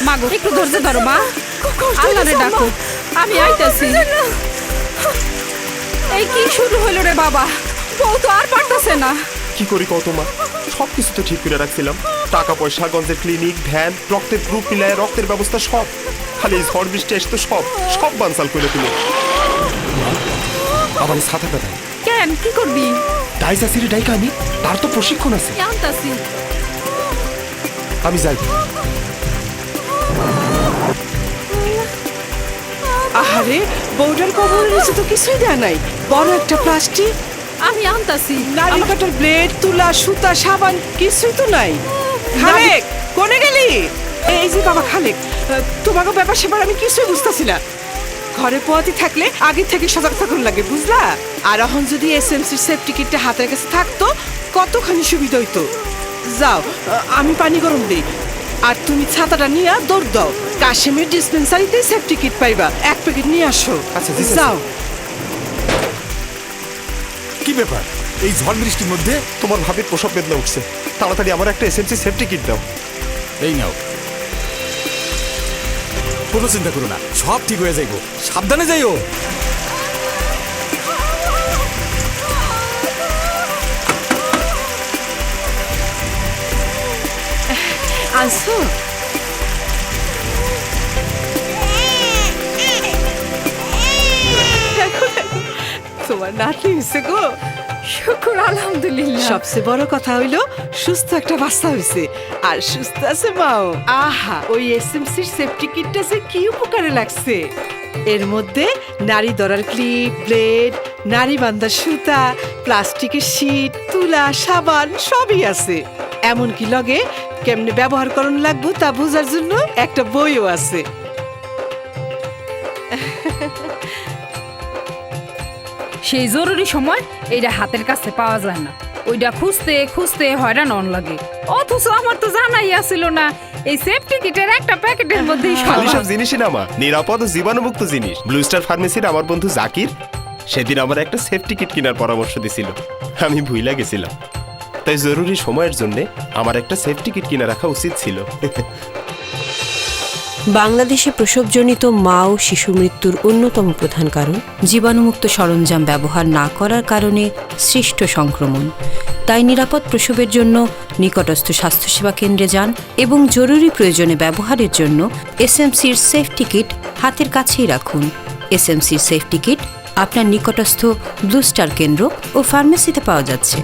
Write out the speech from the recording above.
মাগো একটু ধৈর্য ধরো মা, আল্লাহরে ডাকো, আমি আইতাছি। এই কি শুরু হইল রে বাবা, বউ তো আর পারতেছে না। কি করি কত মা, সবকিছু তো ঠিক করে রাখছিলাম, টাকা পয়সা, গঞ্জের ক্লিনিক, ভ্যান, রক্তের গ্রুপ মিলায় রক্তের ব্যবস্থা সব, খালি এই ঝড় বৃষ্টি আসতো সব বানসাল করে তুলে। আমার ছাতা কাটায় কেন, কি করবি? ডাইসাসিরে ডাইকা আমি, তার তো প্রশিক্ষণ আছে। আনতাছি, আমি যাই। আহারে, বউটার কবরের নিচে তো কিছুই দেয়া নাই, বড় একটা প্লাস্টিক। আমি আনতাছি। নারী কাটার ব্লেড, তুলা, সুতা, সাবান কিছুই তো নাই। খালেক, কোনে গেলি? এই যে বাবা খালেক, তোমাকে ব্যাপার সেবার আমি কিছুই বুঝতেছি না। ঘরে পোয়াতি থাকলে আগে থেকে সজাগ থাকুন লাগে, বুঝলা? আর এখন যদি এসএমসির সেফটি কিটটা হাতের কাছে থাকতো কতখানি সুবিধা হইতো। যাও, আমি পানি গরম দিই, আর তুমি ছাতাটা নিয়ে দৌড় দাও, কাশেমের ডিসপেন্সারিতে সেফটি কিট পাইবা, 1 প্যাকেট নিয়ে আসো। আচ্ছা, যাও। কি ব্যাপার এই ঝড় বৃষ্টির মধ্যে? তোমার ভাবির প্রসব বেদনা উঠছে, তাড়াতাড়ি আমার একটা এসএমসি সেফটি কিট দাও। এই নাও, কোনো চিন্তা করো না, সব ঠিক হয়ে যাইব, সাবধানে যাইও। আনছো? তোমার নাতি হয়েছে গো, শুকর আলহামদুলিল্লাহ। সবচেয়ে বড় কথা হইলো সুস্থ একটা বাচ্চা হয়েছে, আর সুস্থ আছে মাও। আহা, ওই এসএমসির সেফটি কিটটা যে কি উপকারে লাগছে। এর মধ্যে নারী ধরার ক্লিপ, ব্লেড, নারী বান্ধার সুতা, প্লাস্টিকের শীট, তুলা, সাবান সবই আছে। এমনকি লগে কেমনে ব্যবহার করণ লাগবো তা বোঝার জন্য একটা বইও আছে। সেই জরুরি সময় এইটা হাতের কাছে পাওয়া যায় না, ওইটা খুঁজতে খুঁজতে হয়রান অন লাগে। অথচ আমার তো জানাই আসিল না এই সেফটি কিটের একটা প্যাকেটের মধ্যেই খালি সব সব জিনিসই না মা, নিরাপদ ও জীবাণুমুক্ত জিনিস। ব্লু স্টার ফার্মেসির আমার বন্ধু জাকির সেদিন আমার একটা সেফটি কিট কেনার পরামর্শ দিছিল, আমি ভুইলা গেছিলাম। তাই জরুরি সময়ের জন্য আমার একটা সেফটি কিট কিনে রাখা উচিত ছিল। বাংলাদেশে প্রসবজনিত মা ও শিশু মৃত্যুর অন্যতম প্রধান কারণ জীবাণুমুক্ত সরঞ্জাম ব্যবহার না করার কারণে সৃষ্ট সংক্রমণ। তাই নিরাপদ প্রসবের জন্য নিকটস্থ স্বাস্থ্যসেবা কেন্দ্রে যান এবং জরুরি প্রয়োজনে ব্যবহারের জন্য এসএমসির সেফটি কিট হাতের কাছেই রাখুন। এসএমসির সেফটি কিট আপনার নিকটস্থ ব্লু স্টার কেন্দ্র ও ফার্মেসিতে পাওয়া যাচ্ছে।